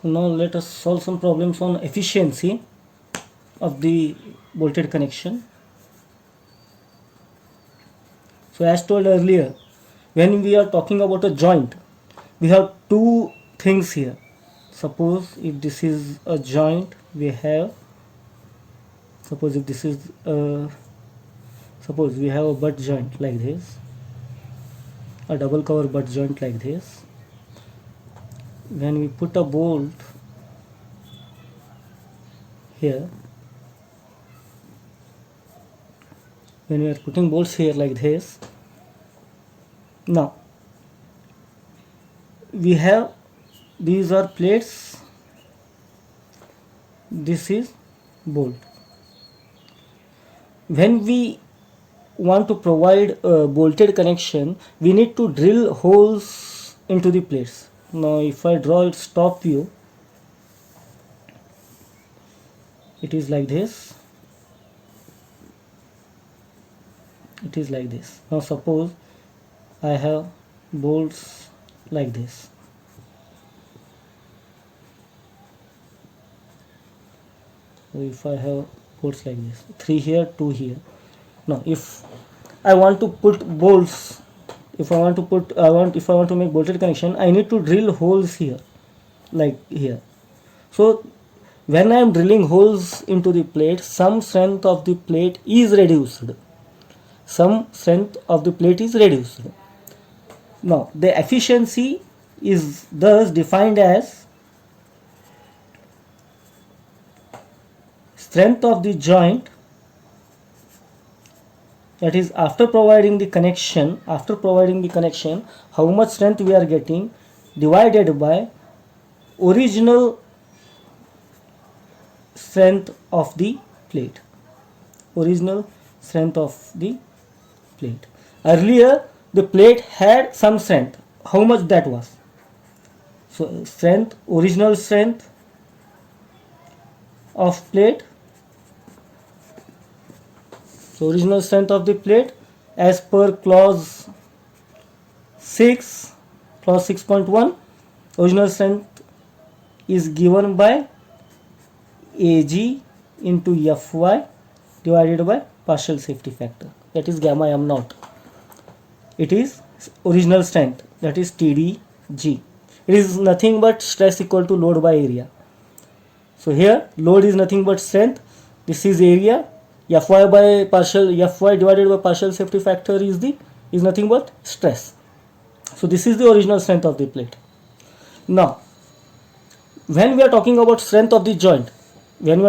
Now let us solve some problems on efficiency of the bolted connection. So as told earlier, when we are talking about a joint, we have two things here. Suppose if this is a joint, we have, suppose if this is suppose we have a butt joint like this, a double cover butt joint like this. When we put a bolt here, when we are putting bolts here like this, now we have, these are plates, this is bolt. When we want to provide a bolted connection, we need to drill holes into the plates. Now if I draw its top view, it is like this, it is like this. Now suppose I have bolts like this. So if I have bolts like this, 3 here, 2 here. Now if I want to put bolts, if I want to make bolted connection, I need to drill holes here, like here. So when I am drilling holes into the plate, some strength of the plate is reduced. Some strength of the plate is reduced. Now the efficiency is thus defined as strength of the joint, that is after providing the connection, how much strength we are getting, divided by original strength of the plate. Original strength of the plate. Earlier the plate had some strength. How much that was? So strength, original strength of plate. So original strength of the plate as per clause 6, clause 6.1, original strength is given by Ag into Fy divided by partial safety factor, that is gamma m naught. It is original strength, that is TDG. It is nothing but stress equal to load by area. So here load is nothing but strength, this is area, Fy divided by partial safety factor is nothing but stress. So this is the original strength of the plate. Now when we are talking about strength of the joint, in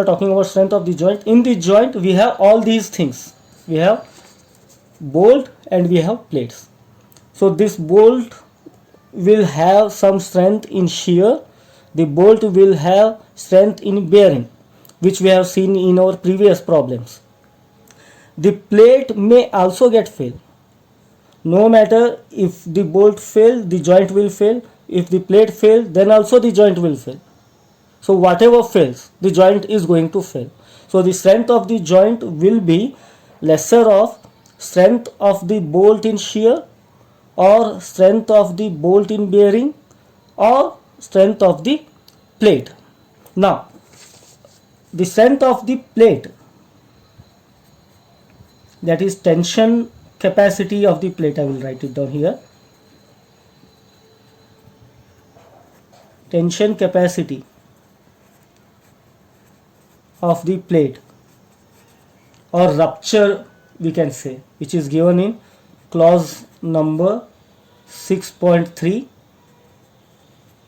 the joint we have all these things. We have bolt and we have plates. So this bolt will have some strength in shear, the bolt will have strength in bearing, which we have seen in our previous problems. The plate may also get fail. No matter if the bolt fail, the joint will fail. If the plate fail, then also the joint will fail. So whatever fails, the joint is going to fail. So the strength of the joint will be lesser of strength of the bolt in shear, or strength of the bolt in bearing, or strength of the plate. Now the strength of the plate, that is tension capacity of the plate, I will write it down here. Tension capacity of the plate, or rupture we can say, which is given in clause number 6.3,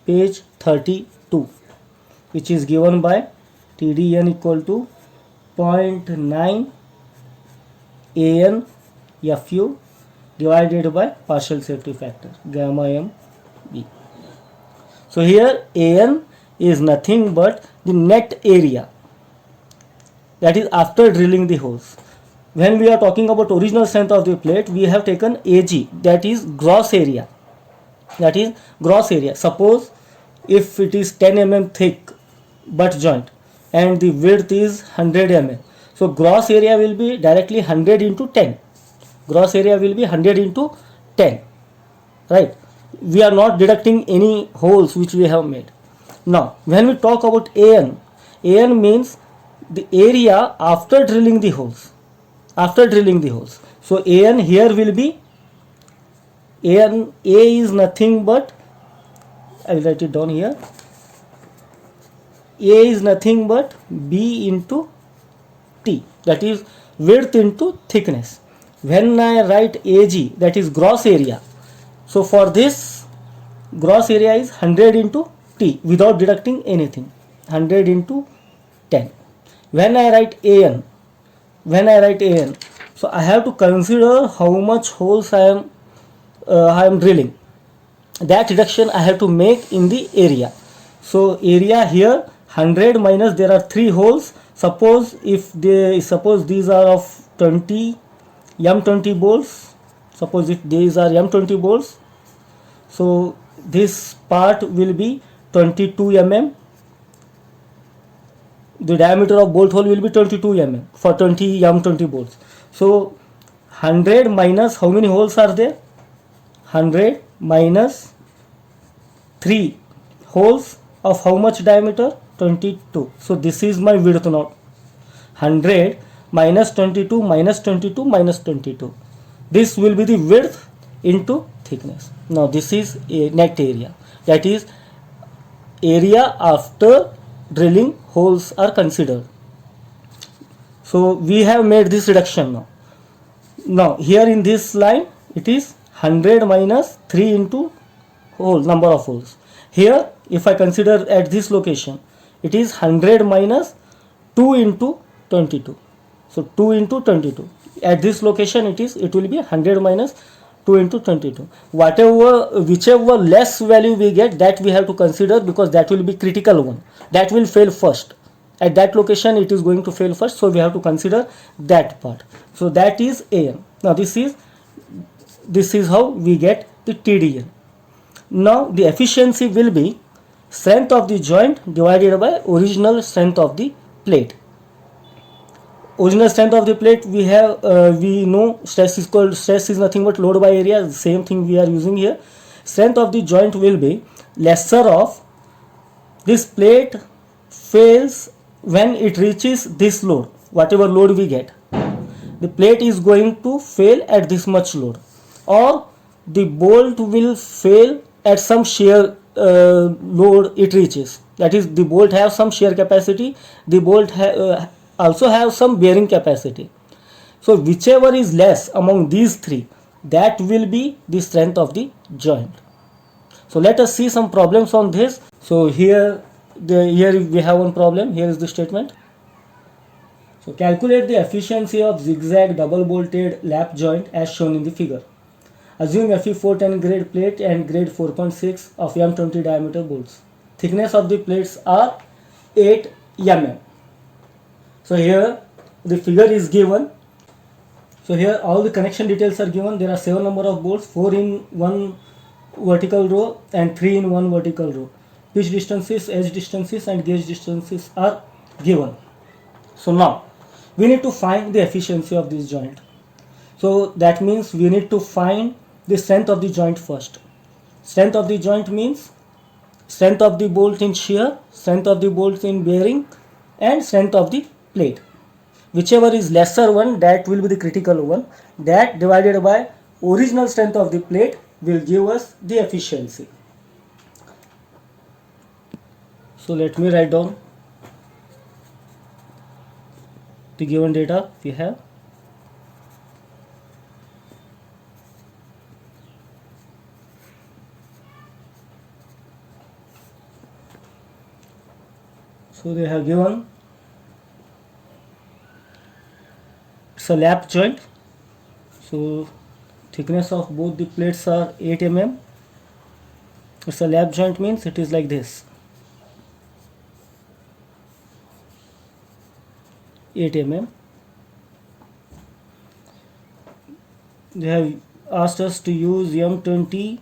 page 32, which is given by TDN equal to 0.9 AN FU divided by partial safety factor gamma m B. So here AN is nothing but the net area, that is after drilling the holes. When we are talking about original strength of the plate, we have taken Ag, that is gross area. Suppose if it is 10 mm thick butt joint and the width is 100 mm, so gross area will be directly 100 into 10. Right? We are not deducting any holes which we have made. Now, when we talk about AN means the area after drilling the holes. After drilling the holes. So AN here will be AN. A is nothing but, I will write it down here. A is nothing but B into T, that is width into thickness. When I write AG, that is gross area. So for this, gross area is 100 into T without deducting anything. 100 into 10. When I write AN, so I have to consider how much holes I am drilling. That reduction I have to make in the area. So area here 100 minus, there are 3 holes. Suppose these are of 20 M20 bolts. Suppose if these are M20 bolts, so this part will be 22 mm. The diameter of bolt hole will be 22 mm for 20 M20 bolts. So 100 minus, how many holes are there? 100 minus 3 holes of how much diameter? 22. So this is my width now. 100 minus 22 minus 22 minus 22. This will be the width into thickness. Now this is a net area. That is area after drilling holes are considered. So we have made this reduction now. Now here in this line it is 100 minus 3 into hole, number of holes. Here if I consider at this location, it is 100 minus 2 into 22. So 2 into 22. At this location it will be 100 minus 2 into 22. Whichever less value we get, that we have to consider, because that will be critical one. That will fail first. At that location it is going to fail first, so we have to consider that part. So that is AN. Now this is how we get the TDN. Now the efficiency will be strength of the joint divided by original strength of the plate. Original strength of the plate, we know stress is nothing but load by area. The same thing we are using here. Strength of the joint will be lesser of, this plate fails when it reaches this load. Whatever load we get, the plate is going to fail at this much load, or the bolt will fail at some shear load it reaches. That is, the bolt have some shear capacity, the bolt also have some bearing capacity. So whichever is less among these three, that will be the strength of the joint. So let us see some problems on this. So here we have one problem. Here is the statement. So calculate the efficiency of zigzag double bolted lap joint as shown in the figure. Assume Fe410 grade plate and grade 4.6 of M20 diameter bolts. Thickness of the plates are 8 mm. So here the figure is given. So here all the connection details are given. There are 7 number of bolts, 4 in one vertical row and 3 in one vertical row. Pitch distances, edge distances and gauge distances are given. So now we need to find the efficiency of this joint. So that means we need to find the strength of the joint first. Strength of the joint means strength of the bolt in shear, strength of the bolt in bearing and strength of the plate. Whichever is lesser one, that will be the critical one. That divided by original strength of the plate will give us the efficiency. So let me write down the given data we have. So they have given, it's a lap joint. So thickness of both the plates are 8 mm. It's a lap joint means it is like this, 8 mm. They have asked us to use M20.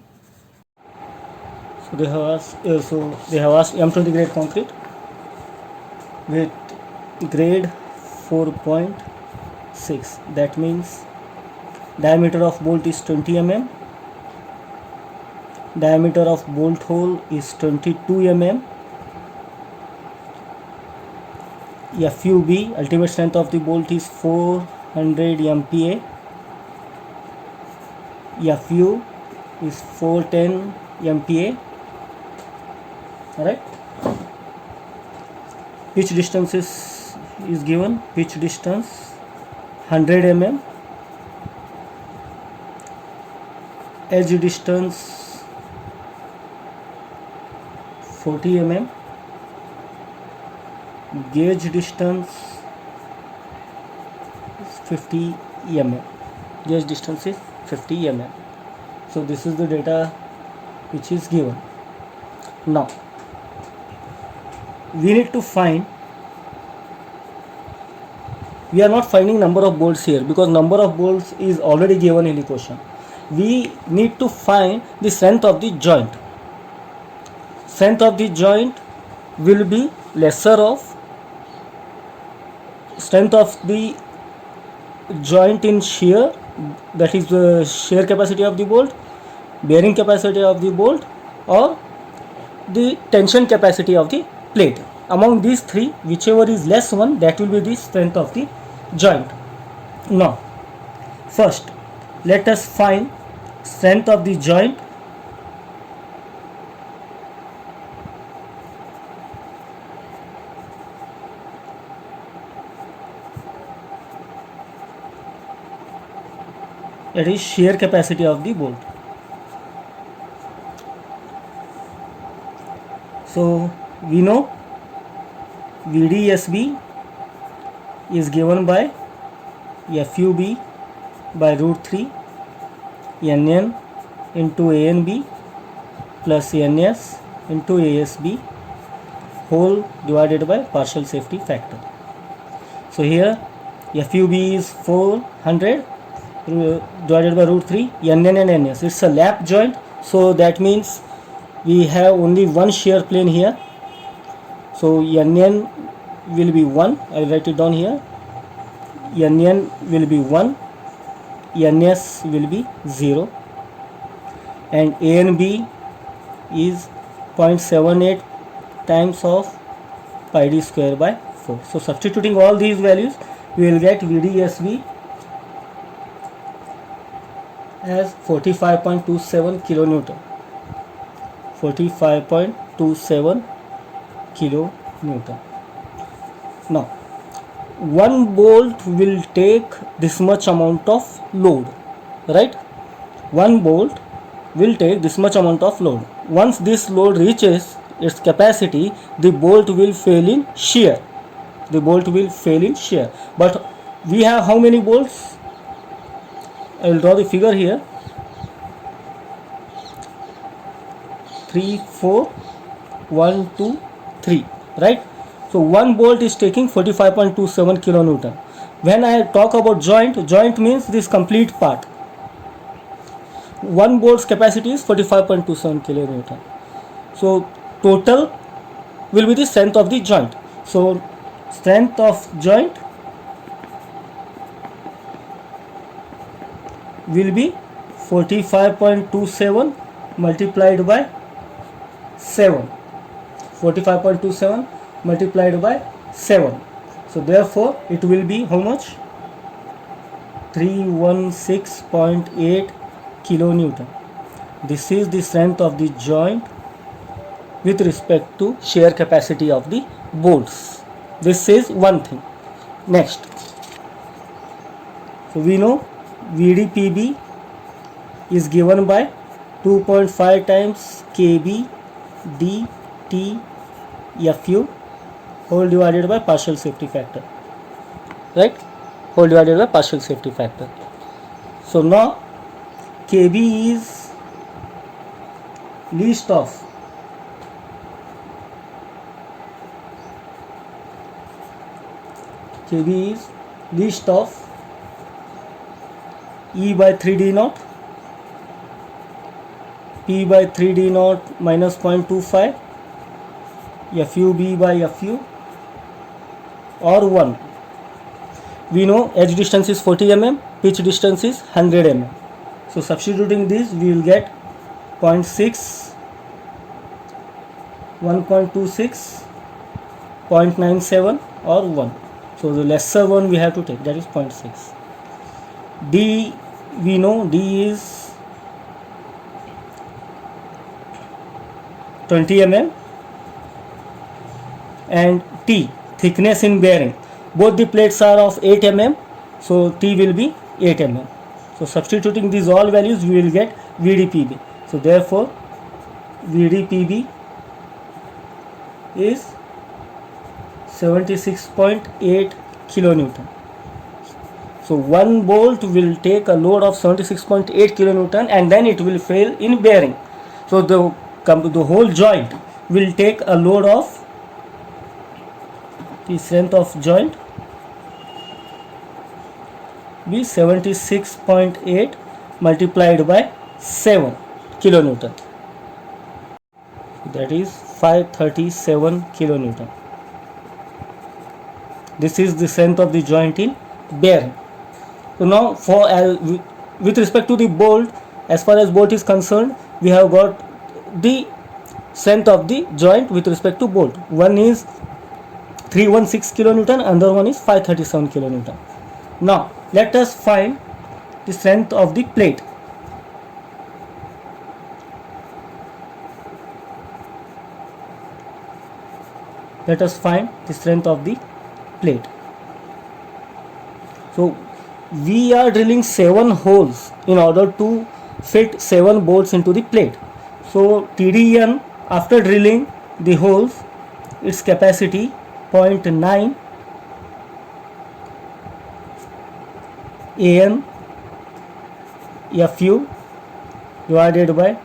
So they have asked M20 grade concrete with grade 4.6. That means diameter of bolt is 20 mm, diameter of bolt hole is 22 mm, FUB, ultimate strength of the bolt is 400 MPa. FU is 410 MPa. Alright. Pitch distance is given. Pitch distance 100 mm. Edge distance 40 mm. Gauge distance is 50 mm. Gauge distance is 50 mm. So this is the data which is given. Now we need to find, we are not finding number of bolts here because number of bolts is already given in the question. We need to find the strength of the joint. Strength of the joint will be lesser of strength of the joint in shear, that is the shear capacity of the bolt, bearing capacity of the bolt, or the tension capacity of the plate. Among these three, whichever is less one, that will be the strength of the joint. Now first let us find strength of the joint. That is shear capacity of the bolt. So we know VDSB is given by FUB by root 3 NN into ANB plus NS into ASB whole divided by partial safety factor. So here FUB is 400 divided by root 3 NN and NS. It's a lap joint, so that means we have only one shear plane here. So NN will be 1. I will write it down here. NN will be 1, NS will be 0, and ANB is 0.78 times of pi d square by 4. So substituting all these values, we will get VDSB as 45.27 kilonewton. 45.27 kilonewton. Now one bolt will take this much amount of load, right? One bolt will take this much amount of load. Once this load reaches its capacity, the bolt will fail in shear. The bolt will fail in shear. But we have how many bolts? I will draw the figure here. 3, 4, 1, 2, 3, right? So one bolt is taking 45.27 kilonewton. When I talk about joint, joint means this complete part. One bolt's capacity is 45.27 kilonewton. So total will be the strength of the joint. So strength of joint will be 45.27 multiplied by 7. 45.27 multiplied by 7. So therefore it will be how much? 316.8 kilonewton. This is the strength of the joint with respect to shear capacity of the bolts. This is one thing. Next, so we know VDPB is given by 2.5 times KB dt FU whole divided by partial safety factor, right? Whole divided by partial safety factor. So now KB is least of E by 3D naught, P by 3D naught minus 0.25, FUB by FU, or 1. We know edge distance is 40 mm, pitch distance is 100 mm. So substituting this, we will get 0.6, 1.26, 0.97, or 1. So the lesser one we have to take, that is 0.6. D, we know D is 20 mm, and T, thickness in bearing, both the plates are of 8 mm, so T will be 8 mm. So substituting these all values, we will get VDPB. So therefore VDPB is 76.8 kilonewton. So one bolt will take a load of 76.8 kilonewton, and then it will fail in bearing. So the whole joint will take a load of, the strength of joint be 76.8 multiplied by 7 kilonewton, that is 537 kilonewton. This is the strength of the joint in bearing. So now with respect to the bolt, as far as bolt is concerned, we have got the strength of the joint with respect to bolt. One is 316 kilonewton, another one is 537 kilonewton. Now let us find the strength of the plate. Let us find the strength of the plate. So we are drilling 7 holes in order to fit 7 bolts into the plate. So TDN, after drilling the holes, its capacity 0.9 AN FU divided by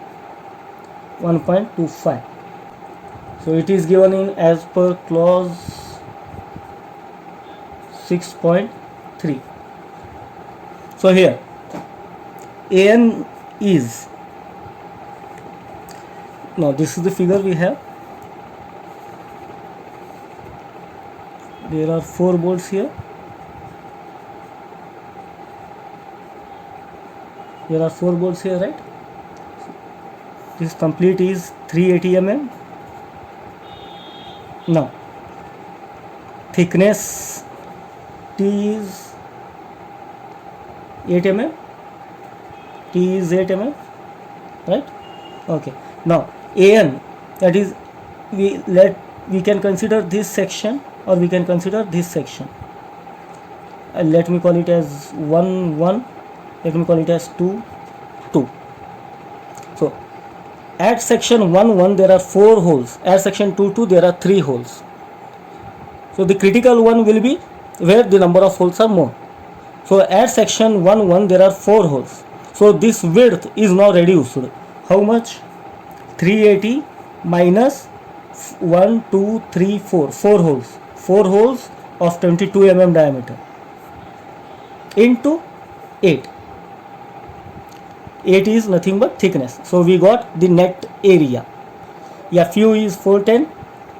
1.25. So it is given in as per clause 6.3. So here AN is, now this is the figure we have. There are 4 bolts here. There are 4 bolts here, right? This complete is 380 mm. Now thickness T is 8 mm. T is 8 mm, right? Okay. Now AN, that is, we can consider this section or we can consider this section. Let me call it as 1 1. Let me call it as 2 2. So at section 1 1 there are 4 holes. At section 2 2 there are 3 holes. So the critical one will be where the number of holes are more. So at section 1 1 there are 4 holes. So this width is now reduced. How much? 380 minus 1 2 3 4. 4 holes. 4 holes of 22 mm diameter into 8. 8 is nothing but thickness. So we got the net area. Fu is 410.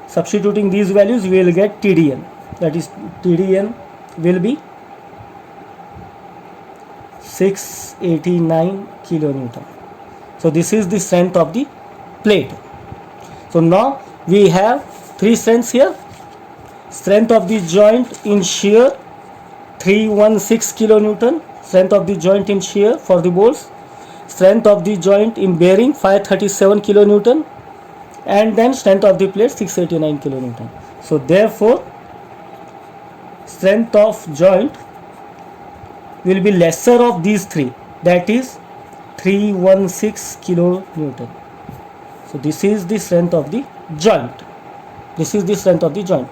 Substituting these values, we will get TDN. That is, TDN will be 689 kilonewton. So this is the strength of the plate. So now we have 3 strengths here. Strength of the joint in shear 316 kilonewton. Strength of the joint in shear for the bolts. Strength of the joint in bearing 537 kilonewton, and then strength of the plate 689 kilonewton. So therefore strength of joint will be lesser of these 3, that is 316 kilonewton. So this is the strength of the joint. This is the strength of the joint.